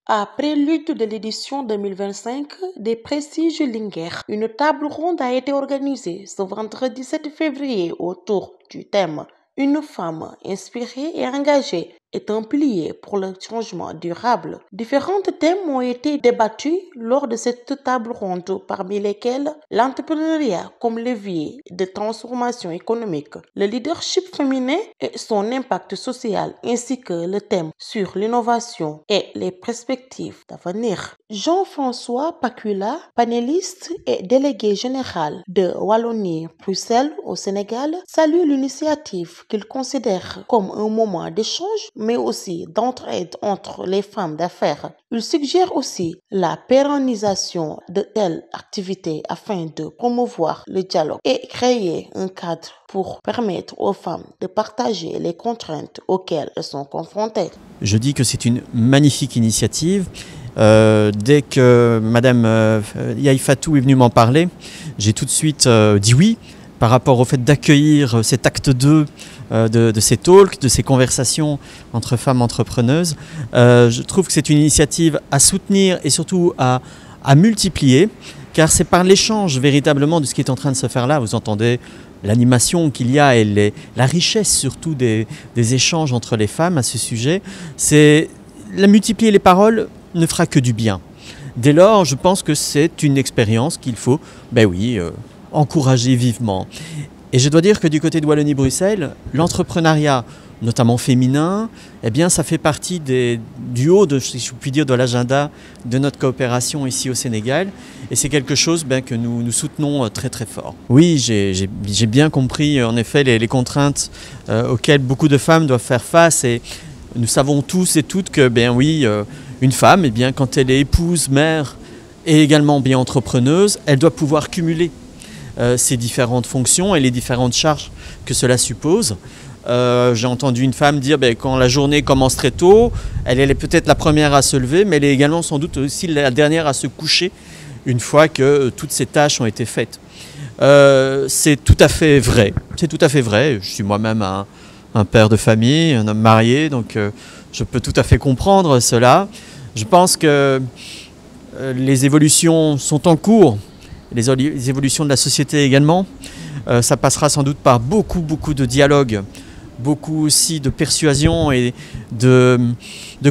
À prélude de l'édition 2025 des Prestiges Linguère, une table ronde a été organisée ce vendredi 7 février autour du thème Une femme inspirée et engagée est un pilier pour le changement durable. Différents thèmes ont été débattus lors de cette table ronde, parmi lesquels l'entrepreneuriat comme levier de transformation économique, le leadership féminin et son impact social, ainsi que le thème sur l'innovation et les perspectives d'avenir. Jean-François Pacula, panéliste et délégué général de Wallonie-Bruxelles au Sénégal, salue l'initiative qu'il considère comme un moment d'échange, mais aussi d'entraide entre les femmes d'affaires. Il suggère aussi la pérennisation de telles activités afin de promouvoir le dialogue et créer un cadre pour permettre aux femmes de partager les contraintes auxquelles elles sont confrontées. Je dis que c'est une magnifique initiative. Dès que Madame Yaye Fatou est venue m'en parler, j'ai tout de suite dit oui par rapport au fait d'accueillir cet acte 2 de ces talks, de ces conversations entre femmes entrepreneuses. Je trouve que c'est une initiative à soutenir et surtout à multiplier, car c'est par l'échange véritablement de ce qui est en train de se faire là. Vous entendez l'animation qu'il y a et la richesse surtout des échanges entre les femmes à ce sujet. C'est la multiplier les paroles ne fera que du bien. Dès lors, je pense que c'est une expérience qu'il faut, encourager vivement. Et je dois dire que du côté de Wallonie-Bruxelles, l'entrepreneuriat, notamment féminin, ça fait partie du haut, si je puis dire, de l'agenda de notre coopération ici au Sénégal. Et c'est quelque chose que nous soutenons très très fort. Oui, j'ai bien compris en effet les contraintes auxquelles beaucoup de femmes doivent faire face. Et nous savons tous et toutes que, une femme, quand elle est épouse, mère et également bien entrepreneuse, elle doit pouvoir cumuler ces différentes fonctions et les différentes charges que cela suppose. J'ai entendu une femme dire quand la journée commence très tôt, elle est peut-être la première à se lever, mais elle est également sans doute aussi la dernière à se coucher une fois que toutes ces tâches ont été faites. C'est tout à fait vrai. C'est tout à fait vrai. Je suis moi-même un père de famille, un homme marié, donc je peux tout à fait comprendre cela. Je pense que les évolutions sont en cours, les évolutions de la société également. Ça passera sans doute par beaucoup de dialogue, beaucoup aussi de persuasion et de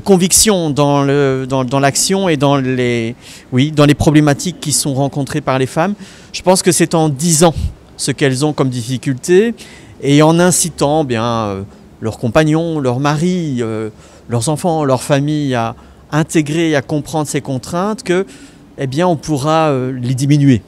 conviction dans l'action et dans les problématiques qui sont rencontrées par les femmes. Je pense que c'est en disant ce qu'elles ont comme difficulté et en incitant leurs compagnons, leurs maris, leurs enfants, leurs familles à intégrer et à comprendre ces contraintes que on pourra les diminuer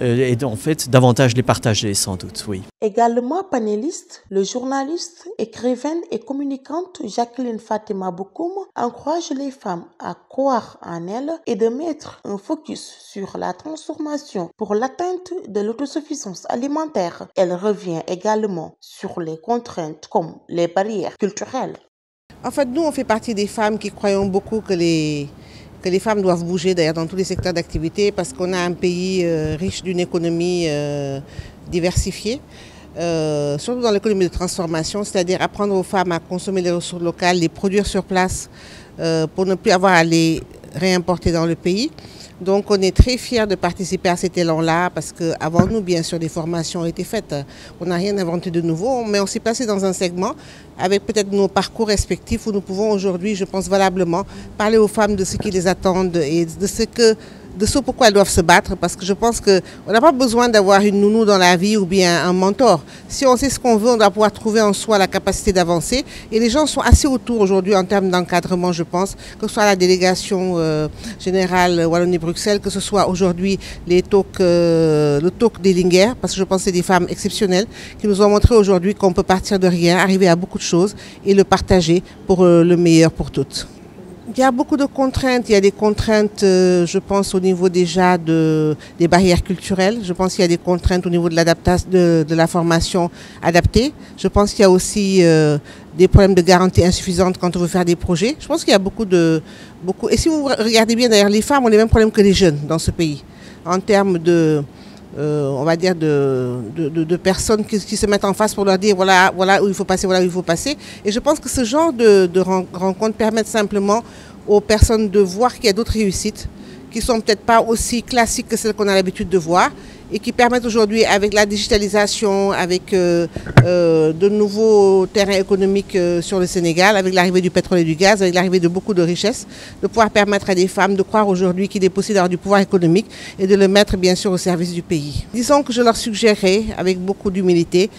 et en fait davantage les partager sans doute, oui. Également panéliste, le journaliste, écrivaine et communicante Jacqueline Fatima Bokoum encourage les femmes à croire en elles et de mettre un focus sur la transformation pour l'atteinte de l'autosuffisance alimentaire. Elle revient également sur les contraintes comme les barrières culturelles. En fait, nous, on fait partie des femmes qui croyons beaucoup que les femmes doivent bouger d'ailleurs dans tous les secteurs d'activité parce qu'on a un pays riche d'une économie diversifiée, surtout dans l'économie de transformation, c'est-à-dire apprendre aux femmes à consommer les ressources locales, les produire sur place pour ne plus avoir à les réimporter dans le pays. Donc on est très fiers de participer à cet élan-là parce qu'avant nous, bien sûr, des formations ont été faites. On n'a rien inventé de nouveau, mais on s'est placé dans un segment avec peut-être nos parcours respectifs où nous pouvons aujourd'hui, je pense valablement, parler aux femmes de ce qui les attendent et de ce pourquoi elles doivent se battre, parce que je pense qu'on n'a pas besoin d'avoir une nounou dans la vie ou bien un mentor. Si on sait ce qu'on veut, on doit pouvoir trouver en soi la capacité d'avancer. Et les gens sont assez autour aujourd'hui en termes d'encadrement, je pense, que ce soit la délégation générale Wallonie-Bruxelles, que ce soit aujourd'hui le talk des Linguères, parce que je pense que c'est des femmes exceptionnelles qui nous ont montré aujourd'hui qu'on peut partir de rien, arriver à beaucoup de choses et le partager pour le meilleur pour toutes. Il y a beaucoup de contraintes. Il y a des contraintes, je pense, au niveau déjà des barrières culturelles. Je pense qu'il y a des contraintes au niveau de l'adaptation, de la formation adaptée. Je pense qu'il y a aussi des problèmes de garantie insuffisantes quand on veut faire des projets. Je pense qu'il y a beaucoup. Et si vous regardez bien, d'ailleurs, les femmes ont les mêmes problèmes que les jeunes dans ce pays, en termes on va dire de personnes qui se mettent en face pour leur dire voilà où il faut passer, voilà où il faut passer. Et je pense que ce genre de rencontres permettent simplement aux personnes de voir qu'il y a d'autres réussites qui sont peut-être pas aussi classiques que celles qu'on a l'habitude de voir et qui permettent aujourd'hui, avec la digitalisation, avec de nouveaux terrains économiques sur le Sénégal, avec l'arrivée du pétrole et du gaz, avec l'arrivée de beaucoup de richesses, de pouvoir permettre à des femmes de croire aujourd'hui qu'il est possible d'avoir du pouvoir économique et de le mettre bien sûr au service du pays. Disons que je leur suggérerais, avec beaucoup d'humilité,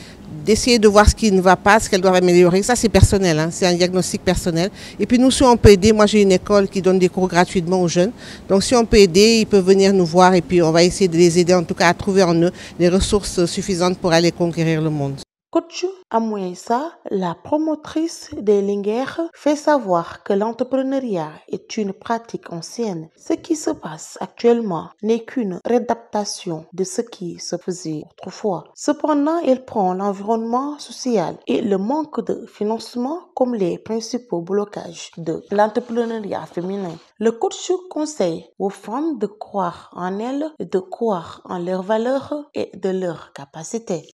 d'essayer de voir ce qui ne va pas, ce qu'elles doivent améliorer. Ça, c'est personnel, hein, c'est un diagnostic personnel. Et puis nous, si on peut aider, moi j'ai une école qui donne des cours gratuitement aux jeunes. Donc si on peut aider, ils peuvent venir nous voir et puis on va essayer de les aider en tout cas à trouver en eux les ressources suffisantes pour aller conquérir le monde. Coach Amouessa, la promotrice des Linguères, fait savoir que l'entrepreneuriat est une pratique ancienne. Ce qui se passe actuellement n'est qu'une réadaptation de ce qui se faisait autrefois. Cependant, elle prend l'environnement social et le manque de financement comme les principaux blocages de l'entrepreneuriat féminin. Le coach conseille aux femmes de croire en elles, de croire en leurs valeurs et de leurs capacités.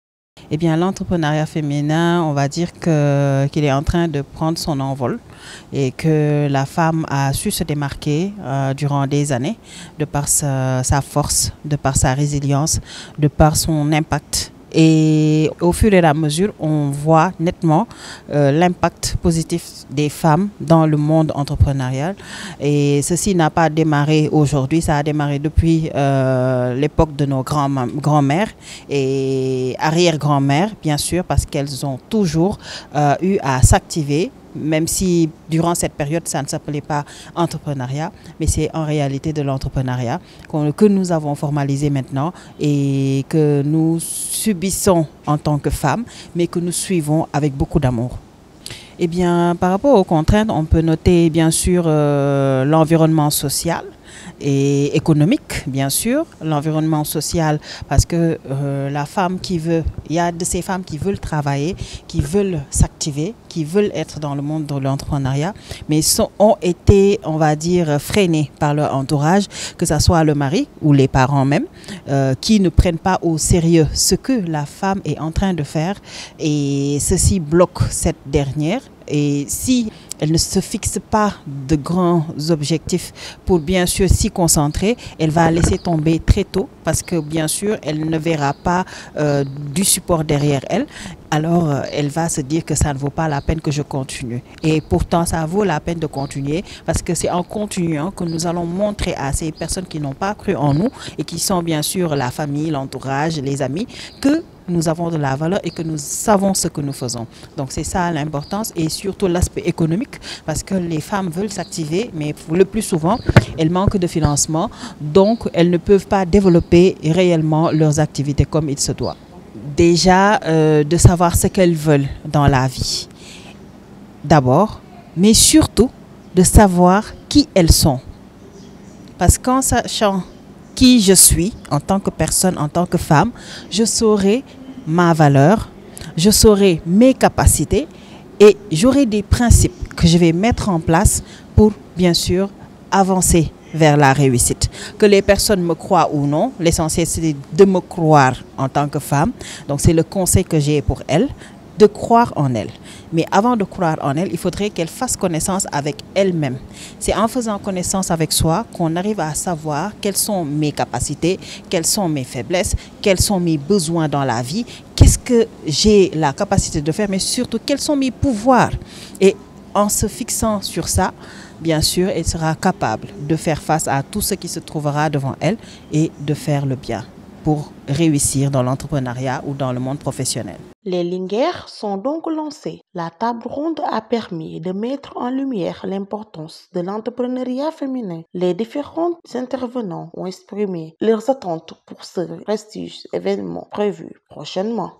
Eh bien, l'entrepreneuriat féminin, on va dire qu'il est en train de prendre son envol et que la femme a su se démarquer durant des années de par sa force, de par sa résilience, de par son impact. Et au fur et à mesure, on voit nettement l'impact positif des femmes dans le monde entrepreneurial. Et ceci n'a pas démarré aujourd'hui, ça a démarré depuis l'époque de nos grands-mères et arrière-grand-mères, bien sûr, parce qu'elles ont toujours eu à s'activer. Même si durant cette période, ça ne s'appelait pas entrepreneuriat, mais c'est en réalité de l'entrepreneuriat que nous avons formalisé maintenant et que nous subissons en tant que femmes, mais que nous suivons avec beaucoup d'amour. Eh bien, par rapport aux contraintes, on peut noter bien sûr l'environnement social et économique, bien sûr. L'environnement social, parce que la femme il y a de ces femmes qui veulent travailler, qui veulent s'activer, qui veulent être dans le monde de l'entrepreneuriat, mais ont été, on va dire, freinées par leur entourage, que ce soit le mari ou les parents même, qui ne prennent pas au sérieux ce que la femme est en train de faire, et ceci bloque cette dernière. Et si elle ne se fixe pas de grands objectifs pour bien sûr s'y concentrer, elle va laisser tomber très tôt parce que bien sûr elle ne verra pas du support derrière elle. Alors elle va se dire que ça ne vaut pas la peine que je continue. Et pourtant ça vaut la peine de continuer parce que c'est en continuant que nous allons montrer à ces personnes qui n'ont pas cru en nous et qui sont bien sûr la famille, l'entourage, les amis, que nous avons de la valeur et que nous savons ce que nous faisons. Donc c'est ça l'importance et surtout l'aspect économique parce que les femmes veulent s'activer mais le plus souvent elles manquent de financement donc elles ne peuvent pas développer réellement leurs activités comme il se doit. Déjà de savoir ce qu'elles veulent dans la vie d'abord mais surtout de savoir qui elles sont parce qu'en sachant qui je suis en tant que personne, en tant que femme, je saurai ma valeur, je saurai mes capacités et j'aurai des principes que je vais mettre en place pour bien sûr avancer vers la réussite. Que les personnes me croient ou non, l'essentiel c'est de me croire en tant que femme. Donc c'est le conseil que j'ai pour elles, de croire en elles. Mais avant de croire en elles, il faudrait qu'elles fassent connaissance avec elles-mêmes. C'est en faisant connaissance avec soi qu'on arrive à savoir quelles sont mes capacités, quelles sont mes faiblesses, quels sont mes besoins dans la vie, qu'est-ce que j'ai la capacité de faire, mais surtout quels sont mes pouvoirs. Et en se fixant sur ça, bien sûr, elle sera capable de faire face à tout ce qui se trouvera devant elle et de faire le bien pour réussir dans l'entrepreneuriat ou dans le monde professionnel. Les Linguères sont donc lancées. La table ronde a permis de mettre en lumière l'importance de l'entrepreneuriat féminin. Les différents intervenants ont exprimé leurs attentes pour ce prestige événement prévu prochainement.